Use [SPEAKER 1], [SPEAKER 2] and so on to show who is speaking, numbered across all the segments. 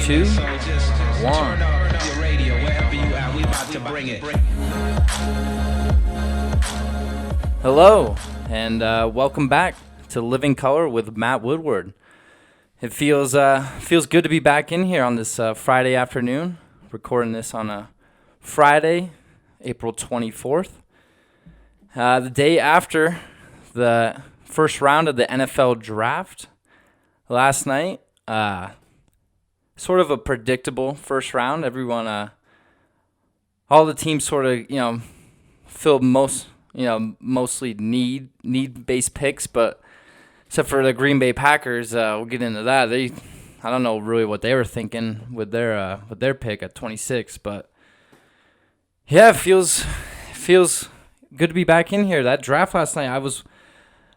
[SPEAKER 1] 2, 1. Hello, and welcome back to Living Color with Matt Woodward. It feels good to be back in here on this Friday afternoon, recording this on a Friday, April 24th, the day after the first round of the NFL draft last night. Sort of a predictable first round. Everyone, all the teams sort of, filled mostly need-based picks, but except for the Green Bay Packers, we'll get into that. I don't know really what they were thinking with their pick at 26, but yeah, it feels good to be back in here. That draft last night,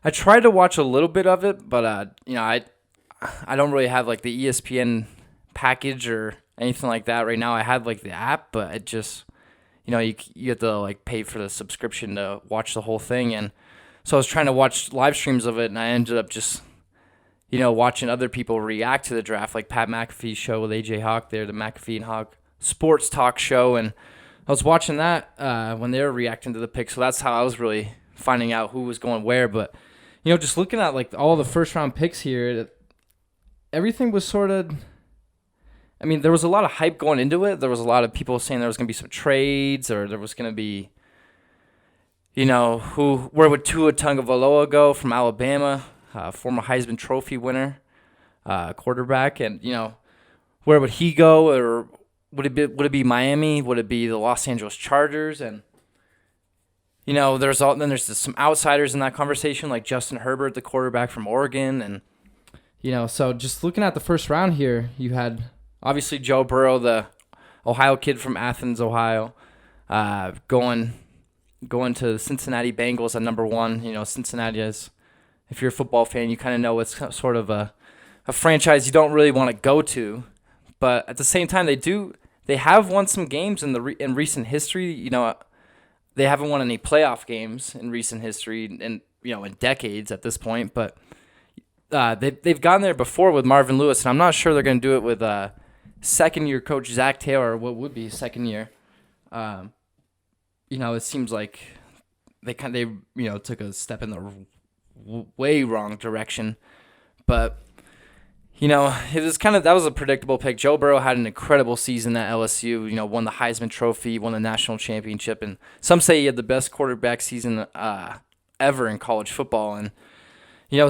[SPEAKER 1] I tried to watch a little bit of it, but I don't really have like the ESPN package or anything like that right now. I had like the app, but it just you have to like pay for the subscription to watch the whole thing, and so I was trying to watch live streams of it, and I ended up just watching other people react to the draft, like Pat McAfee's show with AJ Hawk there, the McAfee and Hawk sports talk show, and I was watching that when they were reacting to the pick. So that's how I was really finding out who was going where. But just looking at like all the first round picks here, everything was sort of. I mean, there was a lot of hype going into it. There was a lot of people saying there was going to be some trades, or there was going to be, where would Tua Tagovailoa go from Alabama, former Heisman Trophy winner, quarterback, and where would he go, or would it be Miami? Would it be the Los Angeles Chargers? And there's some outsiders in that conversation, like Justin Herbert, the quarterback from Oregon, and so just looking at the first round here, you had. Obviously, Joe Burrow, the Ohio kid from Athens, Ohio, going to the Cincinnati Bengals at number 1. Cincinnati is, if you're a football fan, you kind of know it's sort of a franchise you don't really want to go to. But at the same time, they have won some games in recent history. They haven't won any playoff games in recent history, in decades at this point. But they've gone there before with Marvin Lewis, and I'm not sure they're going to do it with second-year coach Zach Taylor, what would be second year. It seems like they took a step in the way wrong direction. But it was that was a predictable pick. Joe Burrow had an incredible season at LSU. Won the Heisman Trophy, won the national championship, and some say he had the best quarterback season ever in college football. And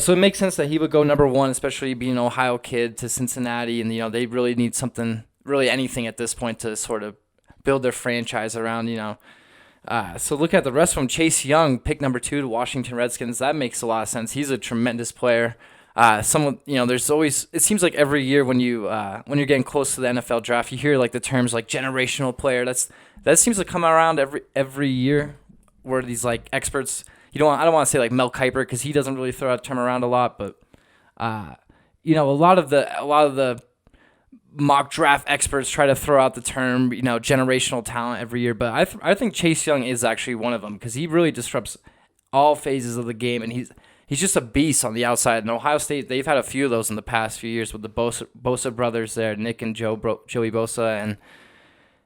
[SPEAKER 1] so it makes sense that he would go number 1, especially being an Ohio kid to Cincinnati. And, they really need anything at this point to sort of build their franchise around, So look at the rest of them. Chase Young, pick number 2 to Washington Redskins. That makes a lot of sense. He's a tremendous player. There's always, it seems like every year when you're getting close to the NFL draft, you hear like the terms like generational player. That seems to come around every year where these like experts, I don't want to say like Mel Kiper because he doesn't really throw that term around a lot, but a lot of the mock draft experts try to throw out the term generational talent every year. But I think Chase Young is actually one of them because he really disrupts all phases of the game, and he's just a beast on the outside. And Ohio State, they've had a few of those in the past few years with the Bosa brothers there, Nick and Joey Bosa,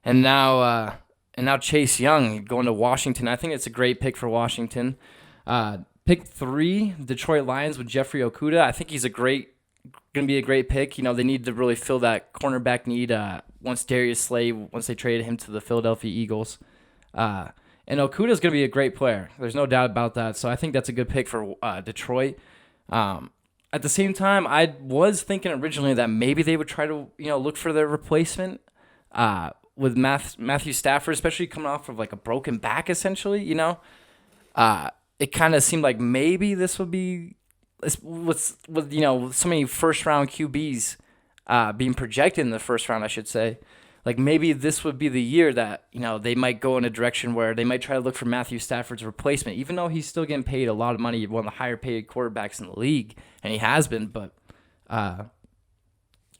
[SPEAKER 1] and now Chase Young going to Washington. I think it's a great pick for Washington. Pick 3, Detroit Lions with Jeffrey Okudah. I think he's going to be a great pick. They need to really fill that cornerback need once they traded him to the Philadelphia Eagles. And Okudah is going to be a great player. There's no doubt about that. So I think that's a good pick for Detroit. At the same time, I was thinking originally that maybe they would try to look for their replacement with Matthew Stafford, especially coming off of like a broken back, essentially. It kind of seemed like maybe this would be with so many first round QBs being projected in the first round, I should say. Like maybe this would be the year that they might go in a direction where they might try to look for Matthew Stafford's replacement, even though he's still getting paid a lot of money, one of the higher paid quarterbacks in the league, and he has been. But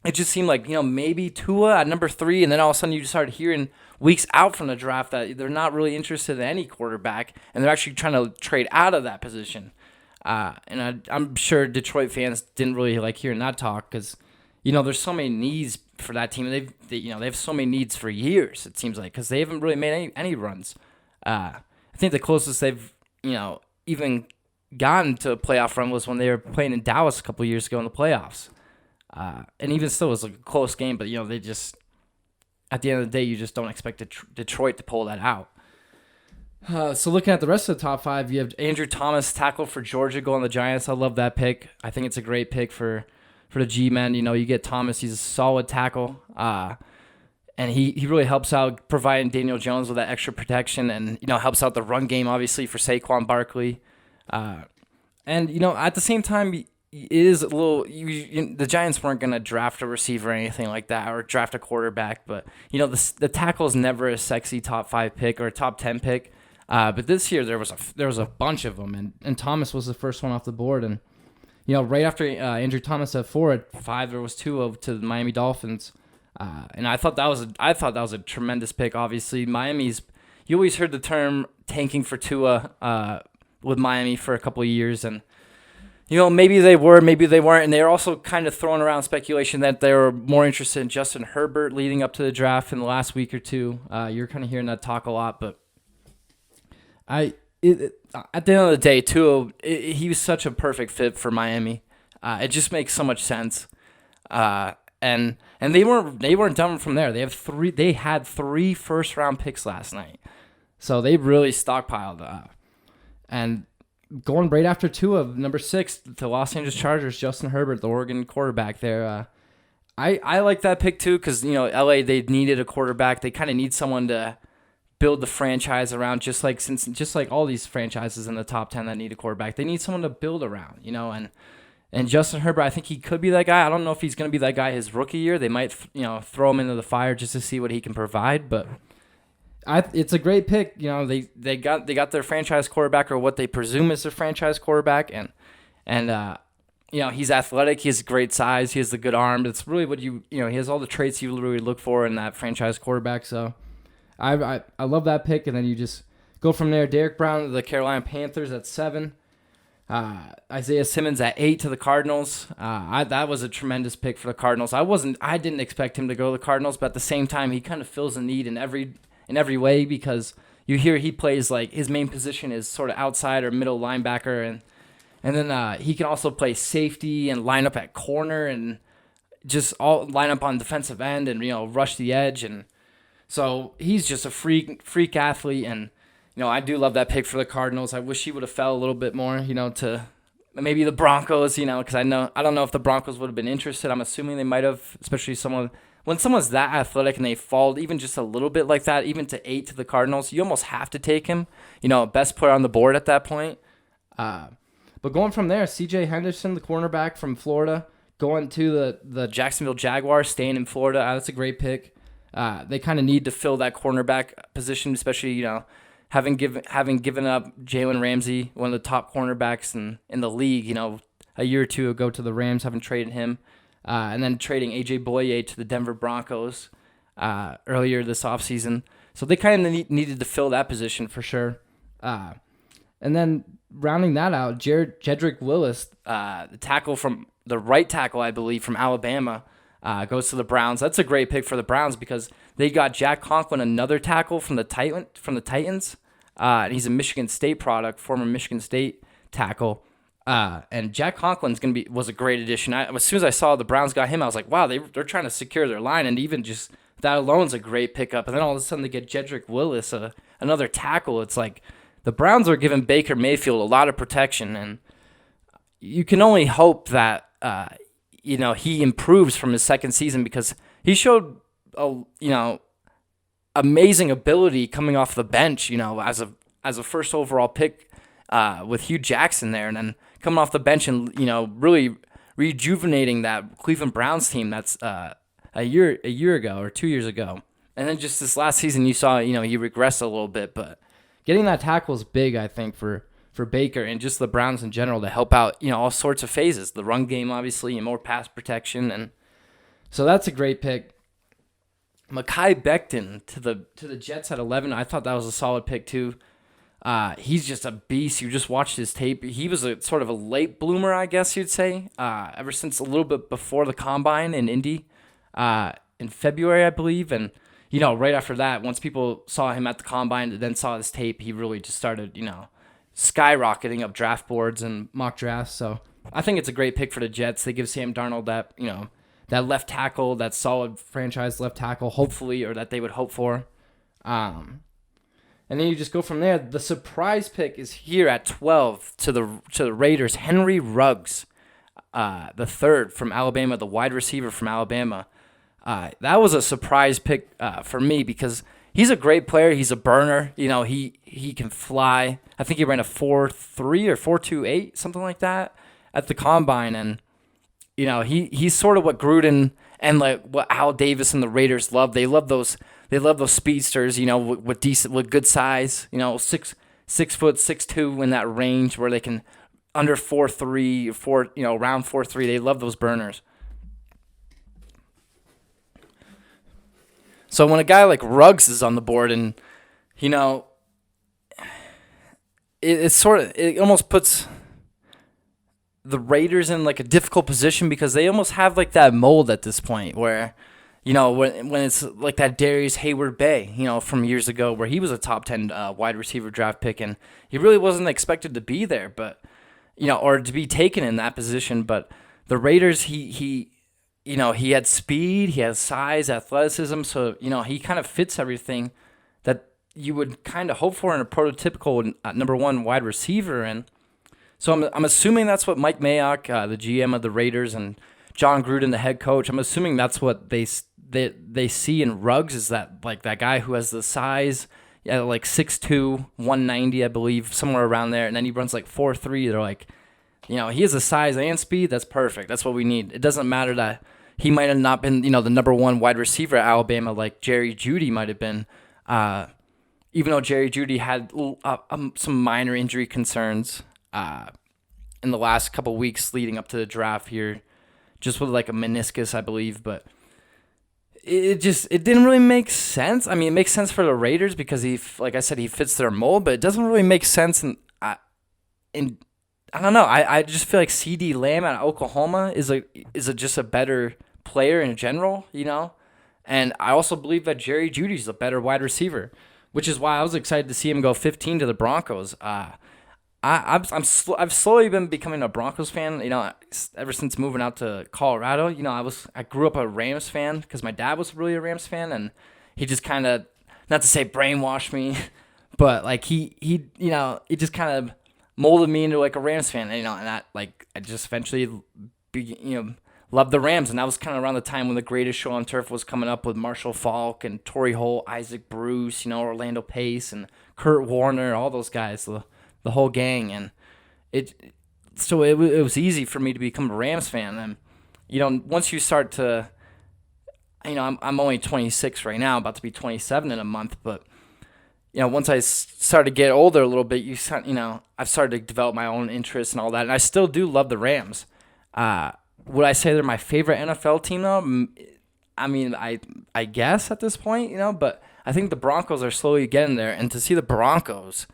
[SPEAKER 1] it just seemed like maybe Tua at number 3, and then all of a sudden you started hearing weeks out from the draft that they're not really interested in any quarterback, and they're actually trying to trade out of that position. And I'm sure Detroit fans didn't really like hearing that talk because, there's so many needs for that team. They have so many needs for years. It seems like because they haven't really made any runs. I think the closest they've even gotten to a playoff run was when they were playing in Dallas a couple years ago in the playoffs. And even still, it was like a close game. But they just at the end of the day, you just don't expect Detroit to pull that out. So looking at the rest of the top 5, you have Andrew Thomas, tackle for Georgia, going the Giants. I love that pick. I think it's a great pick for the G-men. You get Thomas. He's a solid tackle. And he really helps out providing Daniel Jones with that extra protection and, helps out the run game, obviously, for Saquon Barkley. And, at the same time, it is a little the Giants weren't going to draft a receiver or anything like that or draft a quarterback. But, the tackle is never a sexy top 5 pick or a top 10 pick. But this year there was a bunch of them, and Thomas was the first one off the board. And right after Andrew Thomas at 4, at 5 there was Tua to the Miami Dolphins, and I thought that was a tremendous pick. Obviously, you always heard the term tanking for Tua with Miami for a couple of years, and maybe they were, maybe they weren't, and they were also kind of throwing around speculation that they were more interested in Justin Herbert leading up to the draft in the last week or two. You're kind of hearing that talk a lot, but. At the end of the day, Tua, he was such a perfect fit for Miami. It just makes so much sense. And they weren't done from there. They had 3 first-round picks last night, so they really stockpiled. And going right after Tua, number 6, the Los Angeles Chargers, Justin Herbert, the Oregon quarterback there. I like that pick too because LA, they needed a quarterback. They kind of need someone to build the franchise around, just like all these franchises in the top 10 that need a quarterback. They need someone to build around, and Justin Herbert, I think he could be that guy. I don't know if he's going to be that guy his rookie year. They might, throw him into the fire just to see what he can provide, but it's a great pick. They got their franchise quarterback, or what they presume is their franchise quarterback, and he's athletic, he has great size, he has the good arm. It's really what he has all the traits you really look for in that franchise quarterback, so I love that pick, and then you just go from there. Derek Brown to the Carolina Panthers at 7. Isaiah Simmons at 8 to the Cardinals. That was a tremendous pick for the Cardinals. I didn't expect him to go to the Cardinals, but at the same time, he kind of fills a need in every way because you hear he plays like his main position is sort of outside or middle linebacker, and then he can also play safety and line up at corner and just all line up on defensive end and rush the edge and. So he's just a freak athlete, and I do love that pick for the Cardinals. I wish he would have fell a little bit more, to maybe the Broncos, because I don't know if the Broncos would have been interested. I'm assuming they might have, especially when someone's that athletic and they fall even just a little bit like that, even to 8 to the Cardinals, you almost have to take him. Best player on the board at that point. But going from there, C.J. Henderson, the cornerback from Florida, going to the Jacksonville Jaguars, staying in Florida. That's a great pick. They kind of need to fill that cornerback position, especially having given up Jalen Ramsey, one of the top cornerbacks in the league. A year or two ago to the Rams, having traded him, and then trading AJ Boye to the Denver Broncos earlier this offseason. So they kind of needed to fill that position for sure. And then rounding that out, Jedrick Willis, the right tackle, I believe, from Alabama. Goes to the Browns. That's a great pick for the Browns because they got Jack Conklin, another tackle from the Titans. And he's a Michigan State product, former Michigan State tackle. And Jack Conklin's was a great addition. As soon as I saw the Browns got him, I was like, wow, they're trying to secure their line, and even just that alone's a great pickup. And then all of a sudden they get Jedrick Willis, another tackle. It's like the Browns are giving Baker Mayfield a lot of protection, and you can only hope that he improves from his second season because he showed amazing ability coming off the bench, as a first overall pick with Hugh Jackson there, and then coming off the bench and really rejuvenating that Cleveland Browns team that's a year ago or 2 years ago. And then just this last season you saw he regressed a little bit, but getting that tackle is big, I think, for Baker and just the Browns in general to help out, all sorts of phases. The run game, obviously, and more pass protection. And so that's a great pick. Mekhi Becton to the Jets at 11. I thought that was a solid pick, too. He's just a beast. You just watched his tape. He was a sort of a late bloomer, I guess you'd say, ever since a little bit before the Combine in Indy. in February, I believe. And, right after that, once people saw him at the combine and then saw his tape, he really just started, skyrocketing up draft boards and mock drafts. So I think it's a great pick for the Jets. They give Sam Darnold that, that left tackle, that solid franchise left tackle, hopefully, or that they would hope for. And then you just go from there. The surprise pick is here at 12 to the Raiders. Henry Ruggs, the third from Alabama, the wide receiver from Alabama. That was a surprise pick for me because he's a great player. He's a burner. He can fly. I think he ran a 4.3 or 4.28, something like that, at the combine. And he's sort of what Gruden and like what Al Davis and the Raiders love. They love those speedsters, with good size, 6'6", 6'2" in that range where they can under 4.3, around 4.3. They love those burners. So when a guy like Ruggs is on the board, and it almost puts the Raiders in like a difficult position because they almost have like that mold at this point where, when it's like that Darius Hayward-Bay, from years ago where he was a top 10 wide receiver draft pick and he really wasn't expected to be there, but, or to be taken in that position. But the Raiders, he had speed, he has size, athleticism, so, he kind of fits everything that you would kind of hope for in a prototypical number one wide receiver. And so I'm assuming that's what Mike Mayock, the GM of the Raiders, and John Gruden, the head coach, I'm assuming that's what they see in Ruggs, is that like that guy who has the size, like 6'2", 190, I believe, somewhere around there, and then he runs like 4.3. They're like, he has the size and speed. That's perfect. That's what we need. It doesn't matter that he might have not been, the number one wide receiver at Alabama like Jerry Jeudy might have been, even though Jerry Jeudy had some minor injury concerns in the last couple weeks leading up to the draft here, just with like a meniscus, I believe. But it didn't really make sense. I mean, it makes sense for the Raiders because like I said, he fits their mold, but it doesn't really make sense. And I don't know. I just feel like CD Lamb at Oklahoma is just a better player in general, And I also believe that Jerry Jeudy's a better wide receiver, which is why I was excited to see him go 15 to the Broncos. I've slowly been becoming a Broncos fan, ever since moving out to Colorado. I grew up a Rams fan because my dad was really a Rams fan, and he just kind of, not to say brainwashed me, but like he just kind of molded me into like a Rams fan, and that like I just eventually loved the Rams. And that was kind of around the time when the Greatest Show on Turf was coming up with Marshall Faulk and Torrey Holt, Isaac Bruce, Orlando Pace and Kurt Warner, all those guys, the whole gang. And it was easy for me to become a Rams fan. And once you start to, I'm only 26 right now, about to be 27 in a month, but once I started to get older a little bit, I've started to develop my own interests and all that, and I still do love the Rams. Would I say they're my favorite NFL team though? I mean, I guess at this point, but I think the Broncos are slowly getting there, and to see the Broncos,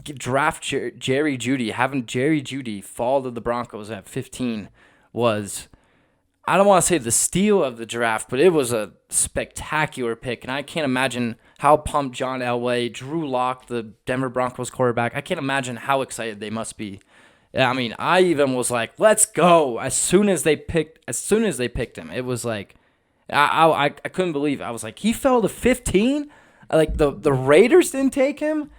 [SPEAKER 1] draft Jerry Jeudy, having Jerry Jeudy fall to the Broncos at 15 was, I don't want to say the steal of the draft, but it was a spectacular pick, and I can't imagine how pumped John Elway, Drew Lock, the Denver Broncos quarterback, I can't imagine how excited they must be. I mean, I even was like, let's go. As soon as they picked him, it was like, I couldn't believe it. I was like, he fell to 15? Like, the Raiders didn't take him?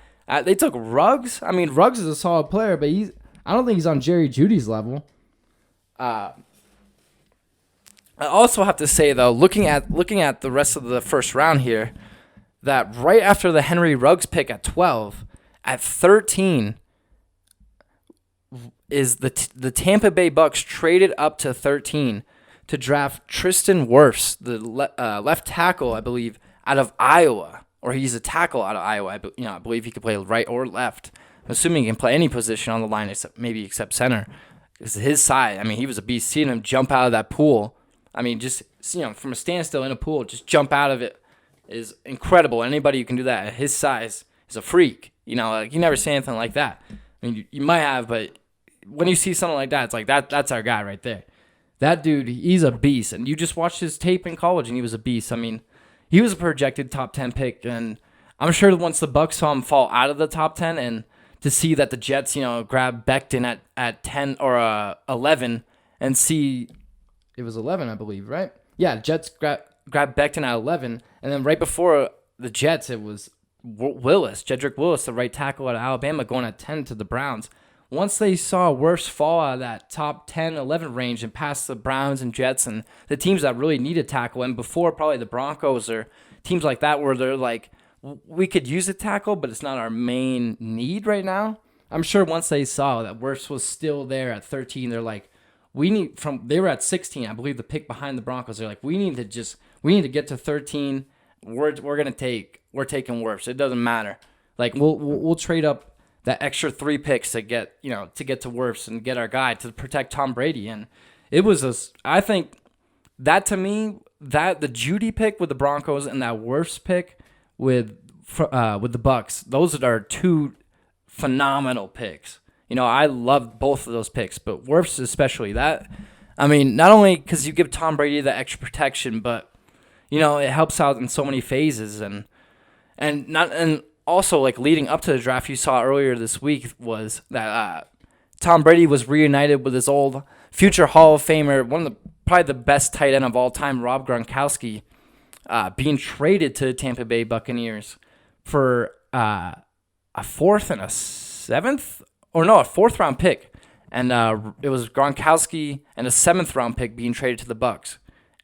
[SPEAKER 1] They took Ruggs? I mean, Ruggs is a solid player, but I don't think he's on Jerry Jeudy's level. I also have to say, though, looking at the rest of the first round here, that right after the Henry Ruggs pick at 12, at 13, is the Tampa Bay Bucks traded up to 13 to draft Tristan Wirfs, the left tackle, I believe, out of Iowa, or he's a tackle out of Iowa. I believe he could play right or left. I'm assuming he can play any position on the line except center. Because his size, I mean, he was a beast. Seeing him jump out of that pool, I mean, just from a standstill in a pool, just jump out of it is incredible. Anybody who can do that at his size is a freak. You never see anything like that. I mean, you might have, but when you see something like that, it's like that's our guy right there. That dude, he's a beast. And you just watched his tape in college, and he was a beast. I mean, he was a projected top 10 pick, and I'm sure once the Bucks saw him fall out of the top 10, and to see that the Jets, grab Becton at 10 or 11, and see it was 11, I believe, right? Yeah, Jets grab Becton at 11, and then right before the Jets, it was Jedrick Willis, the right tackle out of Alabama, going at 10 to the Browns. Once they saw Wirfs fall out of that top 10, 11 range and past the Browns and Jets and the teams that really need a tackle, and before probably the Broncos or teams like that where they're like, we could use a tackle, but it's not our main need right now. I'm sure once they saw that Wirfs was still there at 13, they're like, they were at 16, I believe, the pick behind the Broncos. They're like, we need to get to 13. We're taking Wirfs. It doesn't matter. Like we'll trade up that extra 3 picks to get to Wirfs and get our guy to protect Tom Brady. And it was I think that, to me, that the Judy pick with the Broncos and that Wirfs pick with the Bucks, those are 2 phenomenal picks. I love both of those picks, but Wirfs especially. That, I mean, not only because you give Tom Brady the extra protection, but it helps out in so many phases, and also, like, leading up to the draft, you saw earlier this week was that Tom Brady was reunited with his old future Hall of Famer, probably the best tight end of all time, Rob Gronkowski, being traded to the Tampa Bay Buccaneers for a 4th and a 7th, or no, a 4th round pick, and it was Gronkowski and a 7th round pick being traded to the Bucs.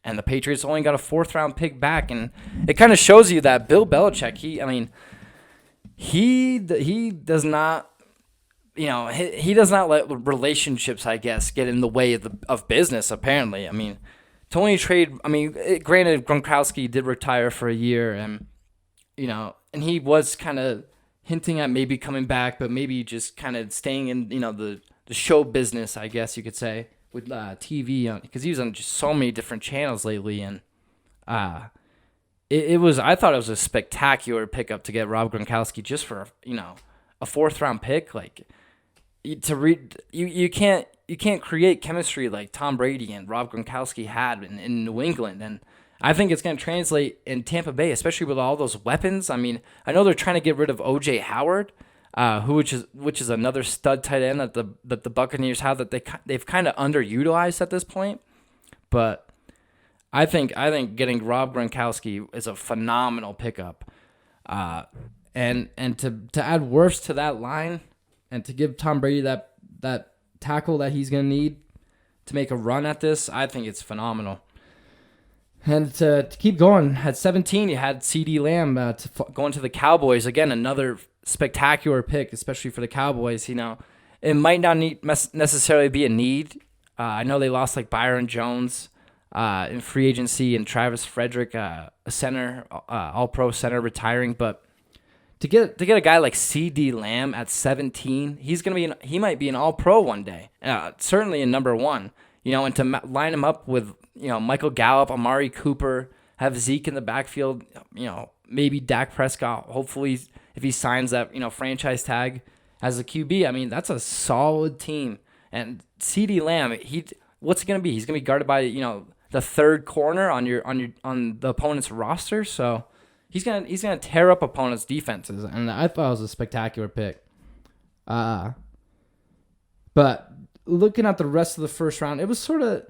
[SPEAKER 1] And the Patriots only got a 4th round pick back, and it kind of shows you that Bill Belichick, he does not, he does not let relationships, I guess, get in the way of business. Apparently, to only trade. Granted, Gronkowski did retire for a year, and and he was kind of hinting at maybe coming back, but maybe just kind of staying in, the show business, I guess you could say, with TV, because he was on just so many different channels lately, and it was. I thought it was a spectacular pickup to get Rob Gronkowski just for a 4th round pick. Like, you can't create chemistry like Tom Brady and Rob Gronkowski had in New England, and I think it's going to translate in Tampa Bay, especially with all those weapons. I know they're trying to get rid of O.J. Howard, which is another stud tight end that the Buccaneers have that they've kind of underutilized at this point. But I think getting Rob Gronkowski is a phenomenal pickup, and to add Wirfs to that line, and to give Tom Brady that tackle that he's going to need to make a run at this, I think it's phenomenal. And to keep going, at 17, you had CeeDee Lamb going to the Cowboys. Again, another spectacular pick, especially for the Cowboys. It might not necessarily be a need. I know they lost like Byron Jones in free agency and Travis Frederick, a center, all-pro center, retiring. But to get a guy like CeeDee Lamb at 17, he might be an all-pro one day. Certainly in number 1. And to line him up with Michael Gallup, Amari Cooper, have Zeke in the backfield, maybe Dak Prescott, hopefully if he signs that, franchise tag as a QB, that's a solid team. And CeeDee Lamb, what's he going to be? He's going to be guarded by, the 3rd corner on the opponent's roster. So he's going to tear up opponents' defenses. And I thought it was a spectacular pick. But looking at the rest of the first round, it was sort of,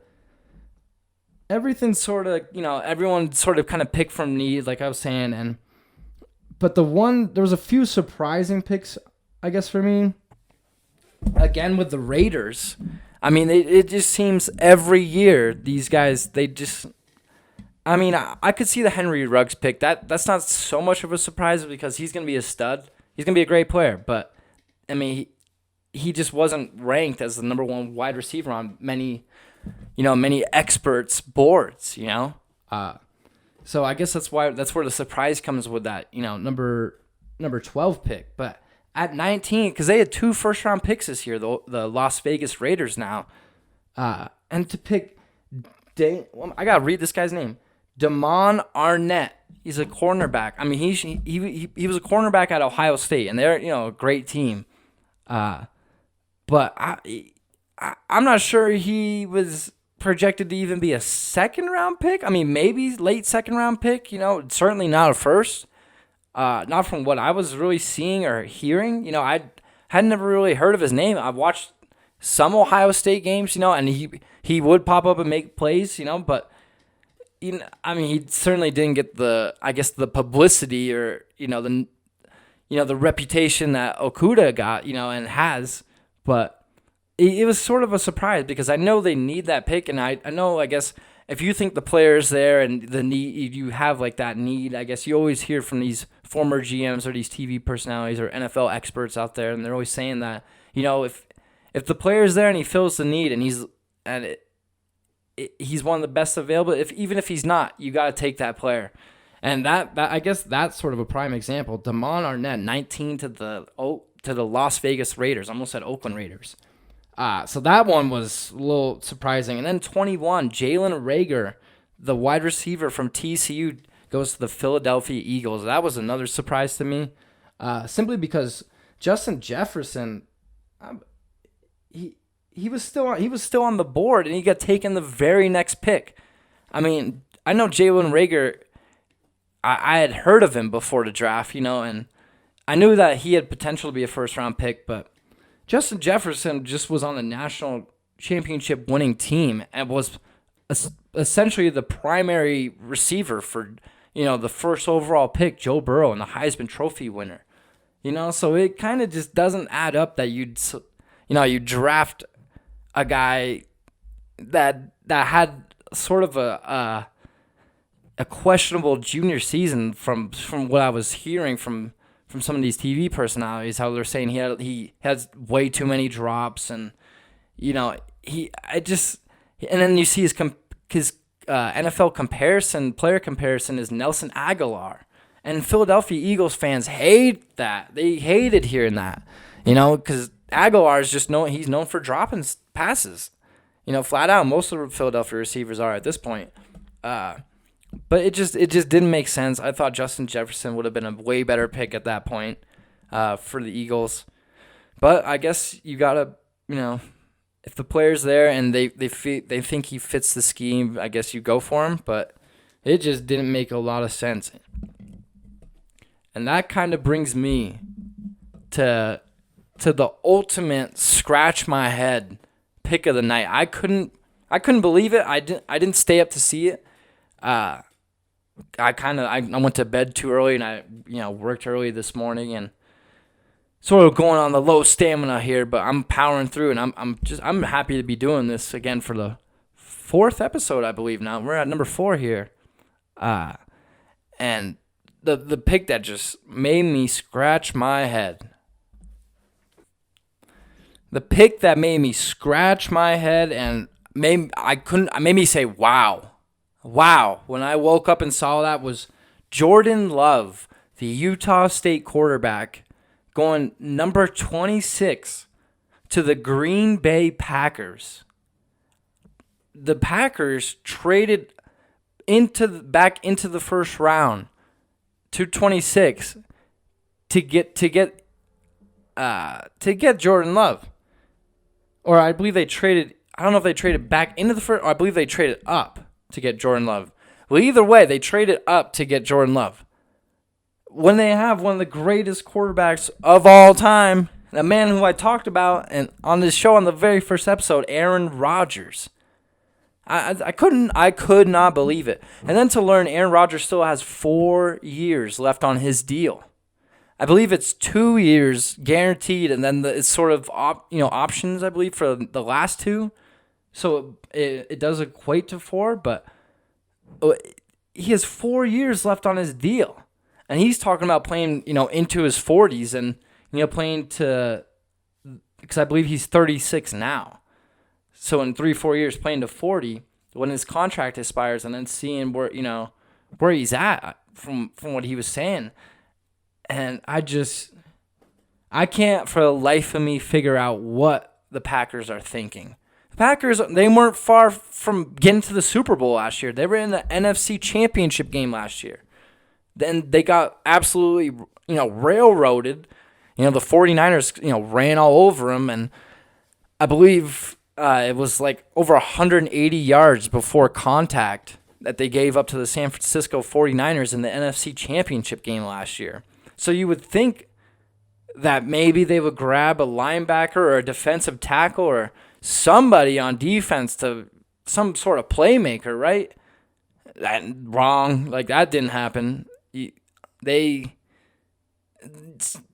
[SPEAKER 1] everything sort of, everyone sort of kind of picked from need, like I was saying, but there was a few surprising picks, I guess, for me. Again, with the Raiders, it just seems every year these guys, they just, I could see the Henry Ruggs pick. That's not so much of a surprise because he's going to be a stud. He's going to be a great player, but, he just wasn't ranked as the number 1 wide receiver on many experts' boards, So I guess that's where the surprise comes with that, number 12 pick. But at 19, because they had 2 first-round picks this year, the Las Vegas Raiders now, and to pick, I got to read this guy's name, Damon Arnett. He's a cornerback. He was a cornerback at Ohio State, and they're, a great team. But I'm not sure he was projected to even be a second-round pick. I mean, maybe late second-round pick, certainly not a first. Not from what I was really seeing or hearing. I had never really heard of his name. I've watched some Ohio State games, and he would pop up and make plays, but he certainly didn't get the publicity or the reputation that Okudah got, and has, but it was sort of a surprise because I know they need that pick, and I know, I guess, if you think the player's there and the need, you have like that need, I guess you always hear from these former GMs or these TV personalities or NFL experts out there, and they're always saying that, if the player's there and he fills the need and he's one of the best available, even if he's not, you got to take that player. And that I guess that's sort of a prime example. Damon Arnett, 19 to the Las Vegas Raiders, almost said Oakland Raiders. So that one was a little surprising. And then 21, Jalen Reagor, the wide receiver from TCU, goes to the Philadelphia Eagles. That was another surprise to me, simply because Justin Jefferson, he was still on the board, and he got taken the very next pick. I mean, I know Jalen Reagor. I had heard of him before the draft, and I knew that he had potential to be a first-round pick, but Justin Jefferson just was on the national championship winning team and was essentially the primary receiver for, the first overall pick, Joe Burrow, and the Heisman Trophy winner. So it kind of just doesn't add up that you draft a guy that had sort of a questionable junior season from what I was hearing from some of these TV personalities, how they're saying he has way too many drops, and and then you see his NFL player comparison is Nelson Aguilar, and Philadelphia Eagles fans hate that. They hated hearing that, because Aguilar is he's known for dropping passes, flat out. Most of the Philadelphia receivers are at this point. But it just didn't make sense. I thought Justin Jefferson would have been a way better pick at that point for the Eagles. But I guess you gotta, if the player's there and they think he fits the scheme, I guess you go for him. But it just didn't make a lot of sense. And that kind of brings me to the ultimate scratch my head pick of the night. I couldn't believe it. I didn't stay up to see it. I went to bed too early, and I worked early this morning, and sort of going on the low stamina here, but I'm powering through, and I'm happy to be doing this again for the 4th episode, I believe. Now we're at number 4 here, and the pick that just made me scratch my head. The pick that made me scratch my head and made me say wow. Wow, when I woke up and saw that was Jordan Love, the Utah State quarterback, going number 26 to the Green Bay Packers. The Packers traded back into the first round to 26 to get Jordan Love. Or I believe they traded, I don't know if they traded back into the first, or I believe they traded up to get Jordan Love. Well, either way, they traded up to get Jordan Love. When they have one of the greatest quarterbacks of all time, a man who I talked about and on this show on the very first episode, Aaron Rodgers. I could not believe it. And then to learn Aaron Rodgers still has 4 years left on his deal. I believe it's 2 years guaranteed, and then it's sort of options, I believe, for the last 2. So it does equate to 4, but he has 4 years left on his deal. And he's talking about playing, into his 40s and, playing to, because I believe he's 36 now. So in 3-4 years, playing to 40 when his contract expires, and then seeing where he's at from what he was saying. And I can't for the life of me figure out what the Packers are thinking. Packers, they weren't far from getting to the Super Bowl last year. They were in the NFC Championship game last year. Then they got absolutely, railroaded. The 49ers, ran all over them. And I believe it was like over 180 yards before contact that they gave up to the San Francisco 49ers in the NFC Championship game last year. So you would think that maybe they would grab a linebacker or a defensive tackle or somebody on defense to some sort of playmaker, right? Wrong. Like, that didn't happen.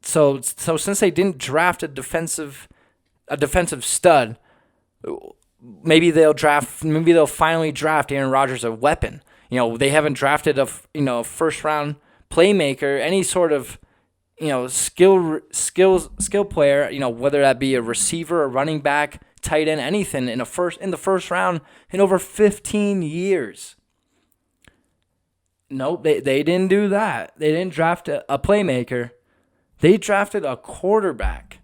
[SPEAKER 1] So since they didn't draft a defensive stud, maybe they'll finally draft Aaron Rodgers a weapon. They haven't drafted a first round playmaker, any sort of skill player, whether that be a receiver, a running back, tight end, anything in the first round in over 15 years. Nope, they didn't do that. They didn't draft a playmaker. They drafted a quarterback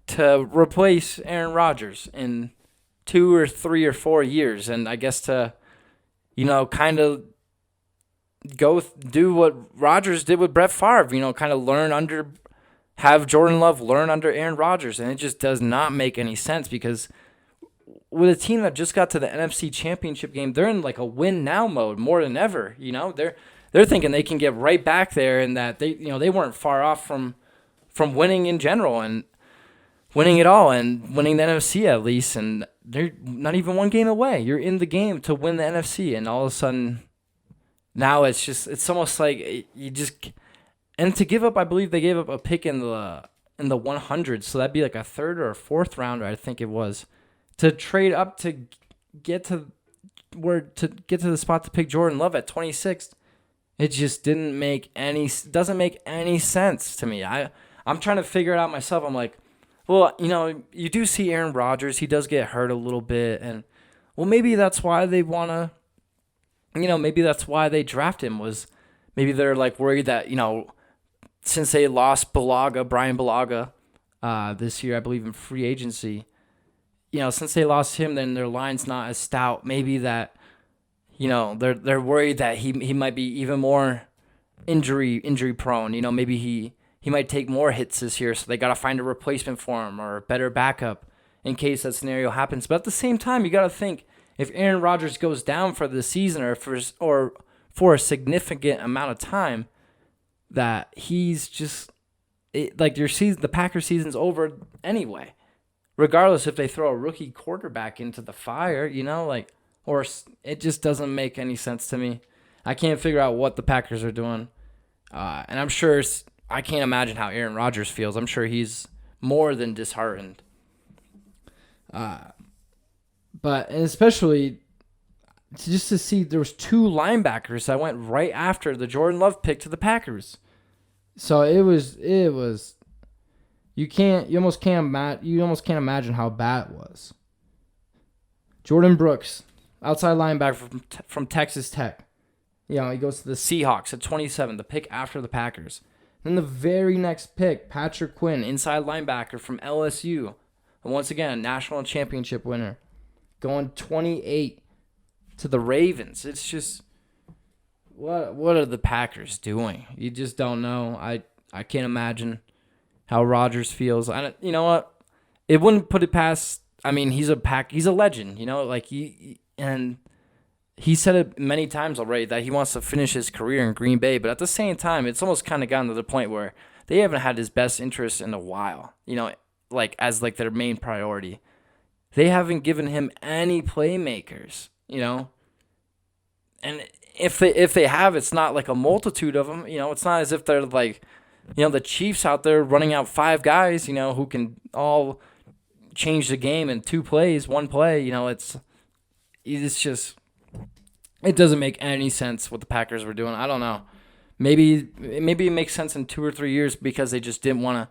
[SPEAKER 1] to replace Aaron Rodgers in 2 or 3 or 4 years, and I guess to, kind of do what Rodgers did with Brett Favre, kind of have Jordan Love learn under Aaron Rodgers, and it just does not make any sense because with a team that just got to the NFC Championship game, they're in like a win now mode more than ever. They're thinking they can get right back there, and that they weren't far off from winning in general and winning it all and winning the NFC at least, and they're not even one game away. You're in the game to win the NFC, and all of a sudden now it's almost like you just, and to give up, I believe they gave up a pick in the 100s, so that'd be like a third or a fourth rounder, I think it was, to trade up to get to the spot to pick Jordan Love at 26th. It just doesn't make any sense to me. I'm trying to figure it out myself. I'm like, well, you do see Aaron Rodgers. He does get hurt a little bit, and well, maybe that's why they want to, maybe that's why they draft him, was maybe they're like worried that, since they lost Brian Bulaga, this year, I believe in free agency, since they lost him, then their line's not as stout. Maybe that, they're worried that he might be even more injury prone. Maybe he might take more hits this year, so they got to find a replacement for him or a better backup in case that scenario happens. But at the same time, you got to think, if Aaron Rodgers goes down for the season or for a significant amount of time, that he's just the Packers season's over anyway. Regardless if they throw a rookie quarterback into the fire, or it just doesn't make any sense to me. I can't figure out what the Packers are doing. And I'm sure, I can't imagine how Aaron Rodgers feels. I'm sure he's more than disheartened. But especially just to see there was 2 linebackers that went right after the Jordan Love pick to the Packers. So it was you almost can't imagine how bad it was. Jordan Brooks, outside linebacker from Texas Tech. He goes to the Seahawks at 27, the pick after the Packers. Then the very next pick, Patrick Quinn, inside linebacker from LSU. And once again, national championship winner. Going 28 to the Ravens. It's just, what are the Packers doing? You just don't know. I can't imagine how Rodgers feels. You know what? It wouldn't put it past. I mean, he's a legend. And he said it many times already that he wants to finish his career in Green Bay. But at the same time, it's almost kind of gotten to the point where they haven't had his best interest in a while. As their main priority. They haven't given him any playmakers. And if they have, it's not like a multitude of them. It's not as if they're like, the Chiefs out there running out 5 guys, who can all change the game in 2 plays, 1 play. It's just, it doesn't make any sense what the Packers were doing. I don't know. Maybe it makes sense in 2 or 3 years because they just didn't want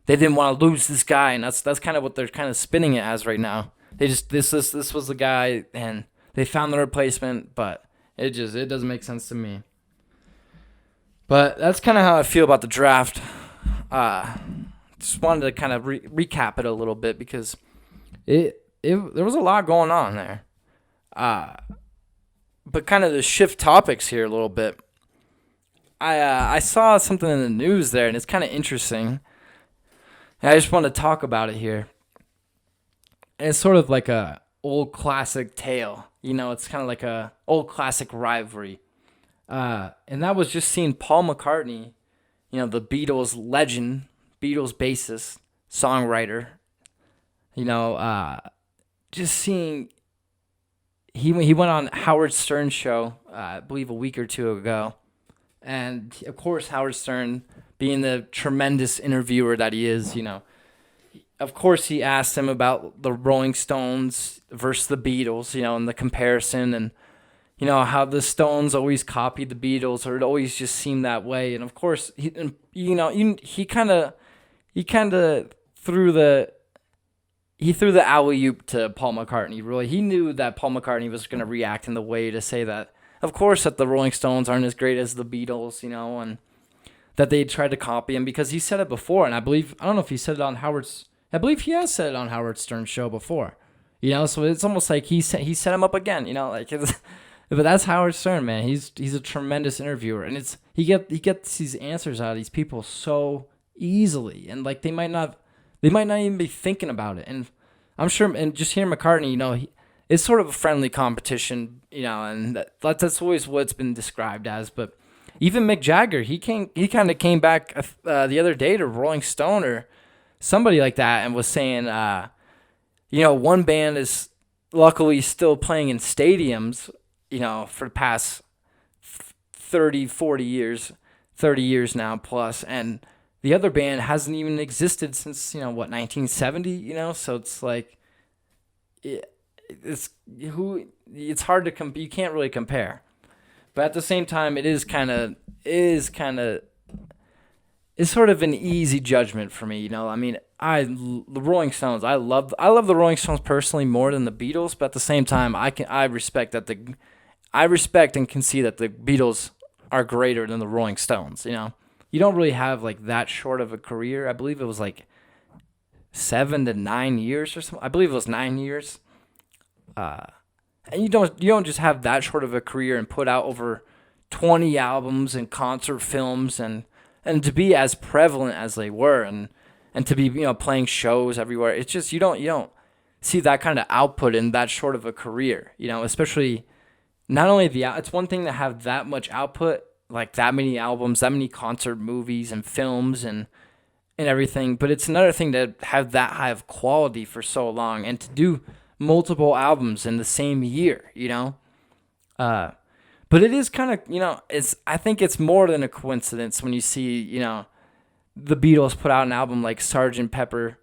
[SPEAKER 1] to lose this guy, and that's kind of what they're kind of spinning it as right now. They just this was the guy, and they found the replacement, but it doesn't make sense to me. But that's kind of how I feel about the draft. Just wanted to kind of recap it a little bit because there was a lot going on there. But kind of to shift topics here a little bit, I saw something in the news there, and it's kind of interesting. And I just want to talk about it here. And it's sort of like a old classic tale. It's kind of like a old classic rivalry. And that was just seeing Paul McCartney, the Beatles legend, Beatles bassist, songwriter, just seeing he went on Howard Stern's show, I believe a week or two ago. And of course, Howard Stern, being the tremendous interviewer that he is, of course he asked him about the Rolling Stones versus the Beatles, and the comparison, and how the Stones always copied the Beatles, or it always just seemed that way. And of course, he kind of threw the alley-oop to Paul McCartney. Really, he knew that Paul McCartney was going to react in the way to say that, of course, that the Rolling Stones aren't as great as the Beatles, and that they tried to copy him, because he said it before, and I don't know if he said it on I believe he has said it on Howard Stern's show before, so it's almost like he set him up again, but that's Howard Stern, man. He's a tremendous interviewer, and he gets these answers out of these people so easily, and like they might not even be thinking about it. And I'm sure, and just hearing McCartney, it's sort of a friendly competition, and that's always what it's been described as. But even Mick Jagger, he kind of came back the other day to Rolling Stone or somebody like that, and was saying, one band is luckily still playing in stadiums, for the past 30, 40 years, 30 years now plus, and the other band hasn't even existed since, 1970, so it's like, it's hard to you can't really compare. But at the same time, it's sort of an easy judgment for me, I mean, the Rolling Stones, I love the Rolling Stones personally more than the Beatles, but at the same time, I respect and can see that the Beatles are greater than the Rolling Stones, You don't really have like that short of a career. I believe it was like 7 to 9 years or something. I believe it was 9 years. And you don't just have that short of a career and put out over 20 albums and concert films and to be as prevalent as they were and to be playing shows everywhere. It's just you don't see that kind of output in that short of a career. Especially not only it's one thing to have that much output, like that many albums, that many concert movies and films and everything, but it's another thing to have that high of quality for so long and to do multiple albums in the same year, but it is kind of, I think it's more than a coincidence when you see, the Beatles put out an album like Sgt. Pepper,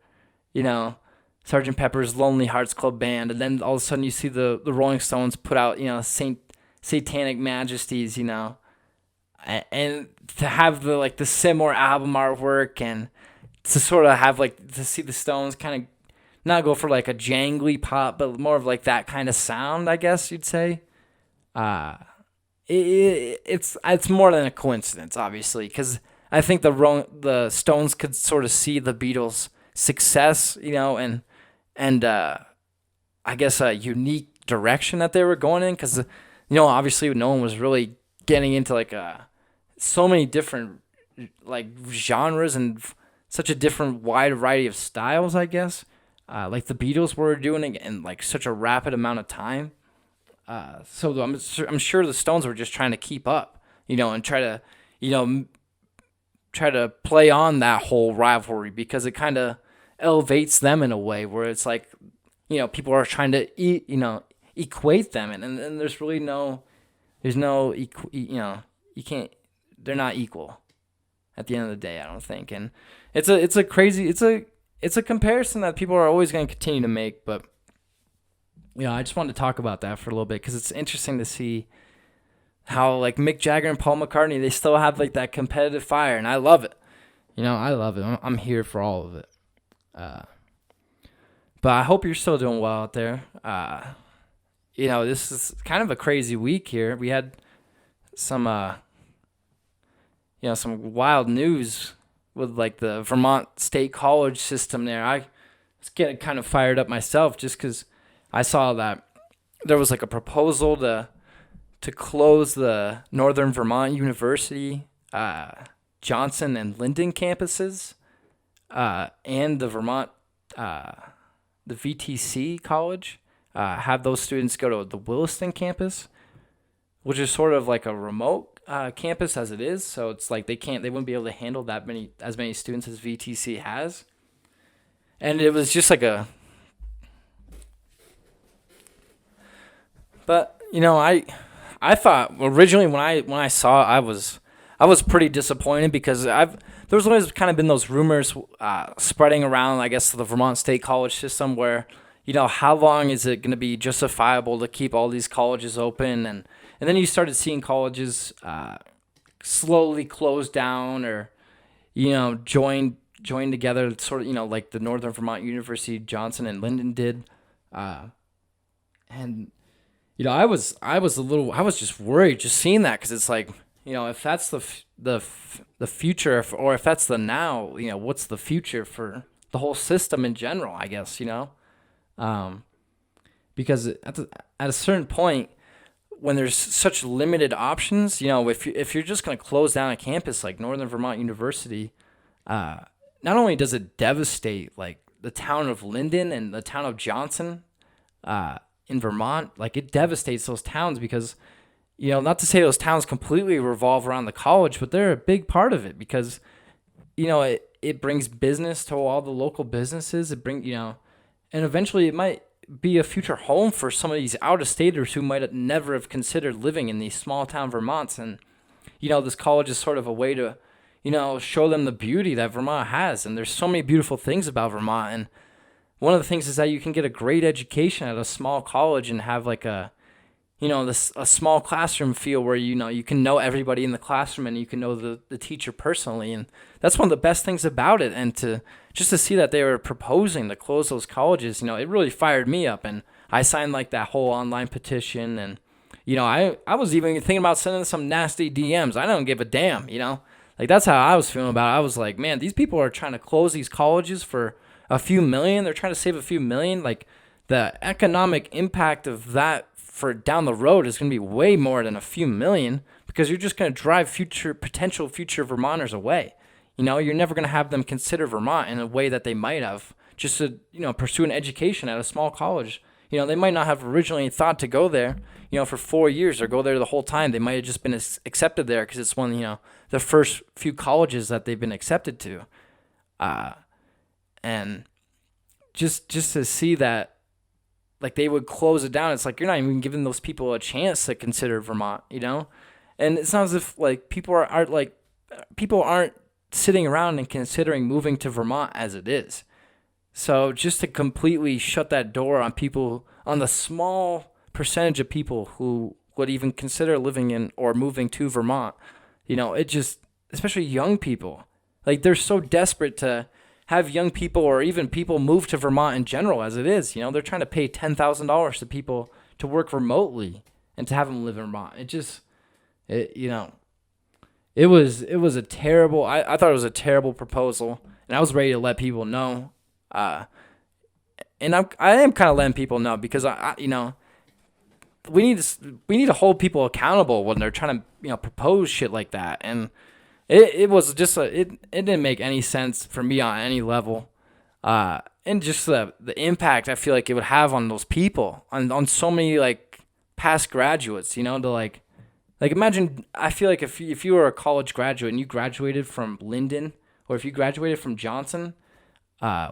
[SPEAKER 1] Sgt. Pepper's Lonely Hearts Club Band, and then all of a sudden you see the Rolling Stones put out, Satanic Majesties, and to have the similar album artwork and to sort of have to see the Stones kind of not go for like a jangly pop, but more of like that kind of sound, I guess you'd say. It's more than a coincidence, obviously, because I think the Stones could sort of see the Beatles' success, and I guess a unique direction that they were going in, because obviously no one was really getting into so many different genres and such a different wide variety of styles, I guess. Like the Beatles were doing it in such a rapid amount of time. So I'm sure the Stones were just trying to keep up, and try to play on that whole rivalry, because it kind of elevates them in a way where it's like, people are trying to equate them, and there's really you can't. They're not equal at the end of the day, I don't think. And it's a comparison that people are always going to continue to make. But I just wanted to talk about that for a little bit, because it's interesting to see how Mick Jagger and Paul McCartney, they still have that competitive fire, and I love it. I love it. I'm here for all of it. But I hope you're still doing well out there. This is kind of a crazy week here. We had some some wild news with the Vermont State College system there. I was getting kind of fired up myself just because I saw that there was a proposal to close the Northern Vermont University, Johnson and Linden campuses, and the Vermont the VTC college, have those students go to the Williston campus, which is sort of like a remote campus as it is. So it's like they wouldn't be able to handle as many students as VTC has. And it was just like but I thought originally when I saw it, I was pretty disappointed because there's always kind of been those rumors spreading around, I guess, the Vermont State College system where, how long is it going to be justifiable to keep all these colleges open? And then you started seeing colleges slowly close down or, join together, sort of, like the Northern Vermont University, Johnson and Linden did. And, I was just worried just seeing that because it's like, if that's the future, or if that's the now, what's the future for the whole system in general, I guess, because at a certain point, when there's such limited options, if you're just going to close down a campus like Northern Vermont University, not only does it devastate like the town of Linden and the town of Johnson, in Vermont, like it devastates those towns because, not to say those towns completely revolve around the college, but they're a big part of it because, it brings business to all the local businesses. It and eventually it might be a future home for some of these out-of-staters who might have never have considered living in these small town Vermonts. And, this college is sort of a way to, show them the beauty that Vermont has. And there's so many beautiful things about Vermont. And one of the things is that you can get a great education at a small college and have like a small classroom feel where, you can know everybody in the classroom and you can know the teacher personally. And that's one of the best things about it. And to see that they were proposing to close those colleges, it really fired me up. And I signed like that whole online petition. And, I was even thinking about sending some nasty DMs. I don't give a damn, like that's how I was feeling about it. I was like, man, these people are trying to close these colleges for a few million. They're trying to save a few million. Like the economic impact of that for down the road is going to be way more than a few million because you're just going to drive potential future Vermonters away. You're never going to have them consider Vermont in a way that they might have just to, pursue an education at a small college. They might not have originally thought to go there, for 4 years or go there the whole time. They might have just been accepted there because it's one, the first few colleges that they've been accepted to. And just to see that, like they would close it down. It's like you're not even giving those people a chance to consider Vermont, And it sounds as if like people aren't sitting around and considering moving to Vermont as it is. So just to completely shut that door on people, on the small percentage of people who would even consider living in or moving to Vermont, it just, especially young people, like they're so desperate to have young people or even people move to Vermont in general as it is. They're trying to pay $10,000 to people to work remotely and to have them live in Vermont. It was a terrible, I thought it was a terrible proposal, and I was ready to let people know. And I am kind of letting people know because we need to hold people accountable when they're trying to, propose shit like that. And it was just it didn't make any sense for me on any level. And just the impact I feel like it would have on those people, on so many like past graduates, to like imagine, I feel like if you were a college graduate and you graduated from Linden, or if you graduated from Johnson,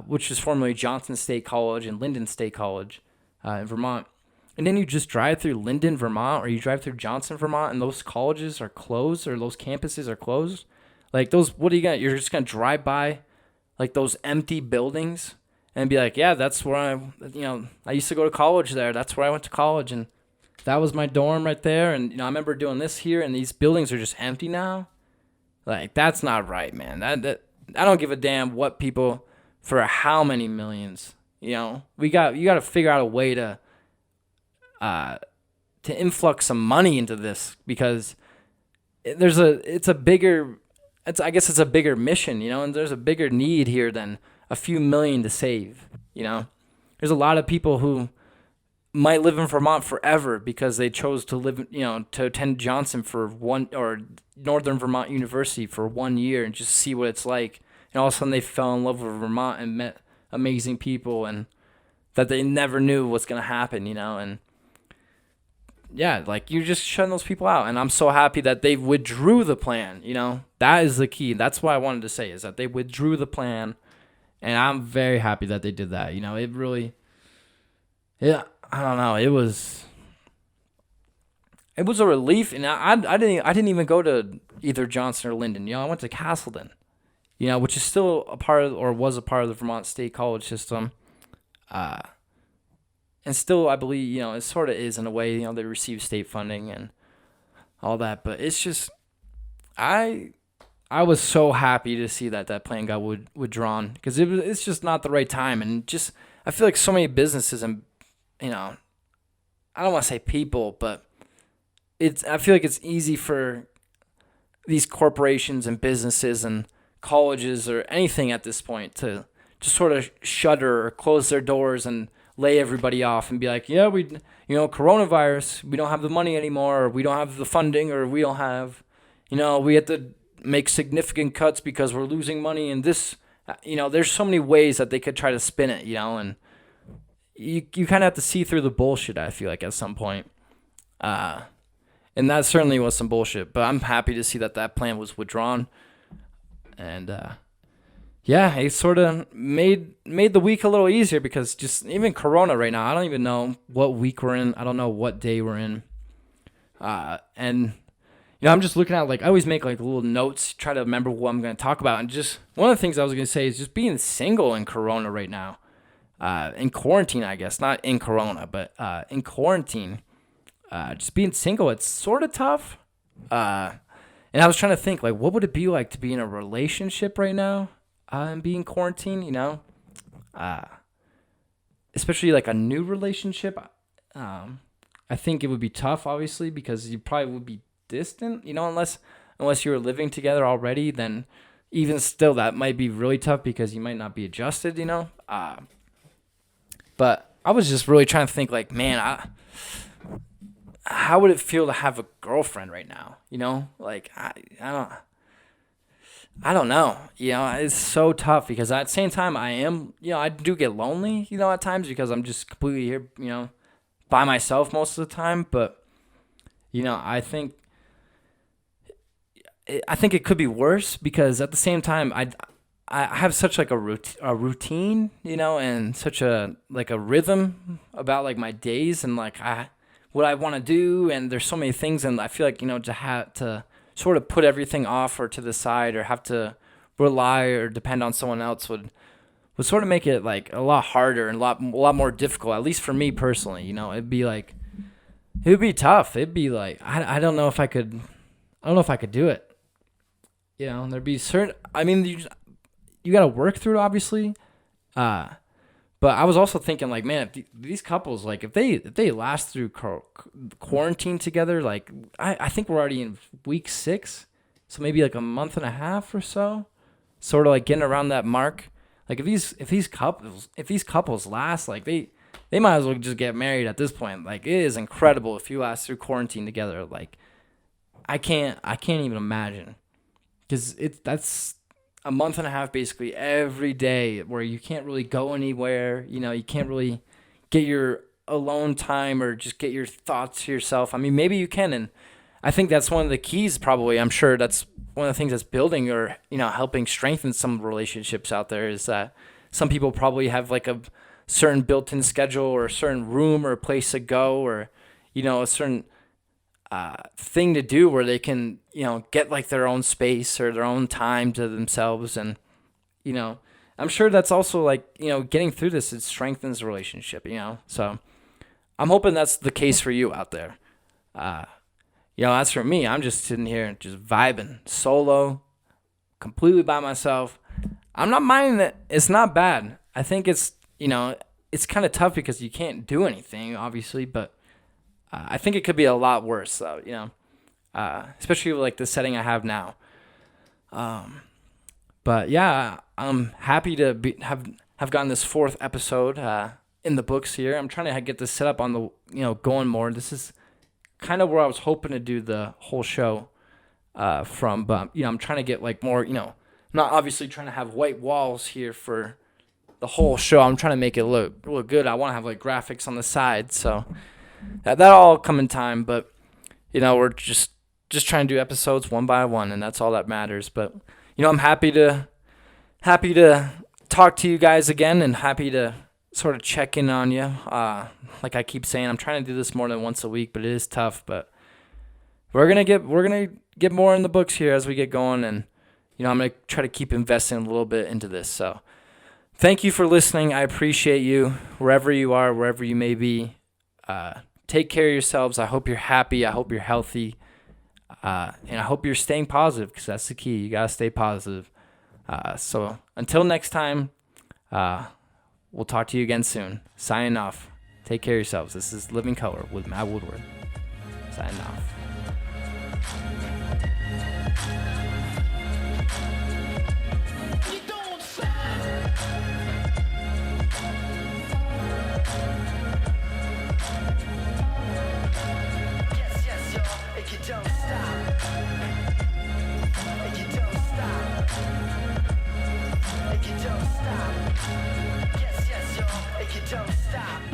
[SPEAKER 1] which was formerly Johnson State College and Linden State College in Vermont, and then you just drive through Linden, Vermont, or you drive through Johnson, Vermont, and those colleges are closed or those campuses are closed. Like those, what are you gonna? You're just gonna drive by, like those empty buildings, and be like, yeah, that's where I used to go to college there. That's where I went to college, and that was my dorm right there. And I remember doing this here, and these buildings are just empty now. Like that's not right, man. That I don't give a damn what people for how many millions. You got to figure out a way to influx some money into this because I guess it's a bigger mission, and there's a bigger need here than a few million to save, There's a lot of people who might live in Vermont forever because they chose to live, to attend Johnson for or Northern Vermont University for 1 year and just see what it's like. And all of a sudden they fell in love with Vermont and met amazing people and, that they never knew was going to happen, and yeah, like you're just shutting those people out. And I'm so happy that they withdrew the plan, that is the key. That's what I wanted to say, is that they withdrew the plan. And I'm very happy that they did that. It really, yeah, I don't know. It was a relief. And I didn't even go to either Johnson or Linden. I went to Castleton, which is still a part of, or was a part of the Vermont State College system. And still, I believe, it sort of is in a way, they receive state funding and all that. But it's just, I was so happy to see that plan got withdrawn, because it's just not the right time. And just, I feel like so many businesses and, I don't want to say people, but I feel like it's easy for these corporations and businesses and colleges or anything at this point to just sort of shutter or close their doors and lay everybody off and be like, yeah, coronavirus, we don't have the money anymore, or we don't have the funding, or we don't have, we have to make significant cuts because we're losing money. And this, there's so many ways that they could try to spin it, and you kind of have to see through the bullshit, I feel like, at some point. And that certainly was some bullshit, but I'm happy to see that plan was withdrawn. And, yeah, it sort of made the week a little easier, because just even Corona right now, I don't even know what week we're in. I don't know what day we're in. And, I'm just looking at, I always make, little notes, try to remember what I'm going to talk about. And just one of the things I was going to say is just being single in Corona right now. In quarantine, I guess. Not in Corona, but in quarantine. Just being single, it's sort of tough. And I was trying to think, what would it be like to be in a relationship right now? And being quarantined, especially a new relationship. I think it would be tough, obviously, because you probably would be distant, unless you were living together already. Then even still, that might be really tough, because you might not be adjusted, But I was just really trying to think, man, how would it feel to have a girlfriend right now? I don't know. It's so tough, because at the same time, I do get lonely, at times, because I'm just completely here, by myself most of the time. But, I think it could be worse, because at the same time, I have such a routine, and such a rhythm about my days and what I want to do. And there's so many things, and I feel like, to have to sort of put everything off or to the side, or have to rely or depend on someone else would sort of make it a lot harder and a lot more difficult, at least for me personally. It'd be it would be tough. It'd be I don't know if I could do it. There'd be certain, you got to work through it, obviously. But I was also thinking, man, if these couples, if they last through quarantine together, I think we're already in week 6, so maybe a month and a half or so, sort of getting around that mark. If these couples last, they might as well just get married at this point. It is incredible if you last through quarantine together. I can't even imagine, because that's a month and a half basically every day where you can't really go anywhere. You can't really get your alone time or just get your thoughts to yourself. Maybe you can. And I think that's one of the keys, probably. I'm sure that's one of the things that's building or, helping strengthen some relationships out there, is that some people probably have a certain built-in schedule, or a certain room or a place to go, or, a certain thing to do where they can, get their own space or their own time to themselves. And, I'm sure that's also getting through this, it strengthens the relationship, so I'm hoping that's the case for you out there. As for me, I'm just sitting here just vibing solo, completely by myself. I'm not minding it. It's not bad. I think it's, it's kind of tough because you can't do anything, obviously, but I think it could be a lot worse, though, especially with the setting I have now. But yeah, I'm happy to have gotten this 4th episode in the books here. I'm trying to get this set up on the going more. This is kind of where I was hoping to do the whole show from, but I'm trying to get more. I'm not obviously trying to have white walls here for the whole show. I'm trying to make it look good. I want to have like graphics on the side, so that'll all come in time. But we're just trying to do episodes one by one, and that's all that matters. But I'm happy to talk to you guys again, and happy to sort of check in on you. Like I keep saying, I'm trying to do this more than once a week, but it is tough. But we're gonna get more in the books here as we get going, and I'm gonna try to keep investing a little bit into this. So thank you for listening. I appreciate you wherever you are, wherever you may be. Take care of yourselves. I hope you're happy. I hope you're healthy, and I hope you're staying positive, because that's the key. You gotta stay positive. So until next time, we'll talk to you again soon. Signing off. Take care of yourselves. This is Living Color with Matt Woodward. Signing off.
[SPEAKER 2] Don't stop.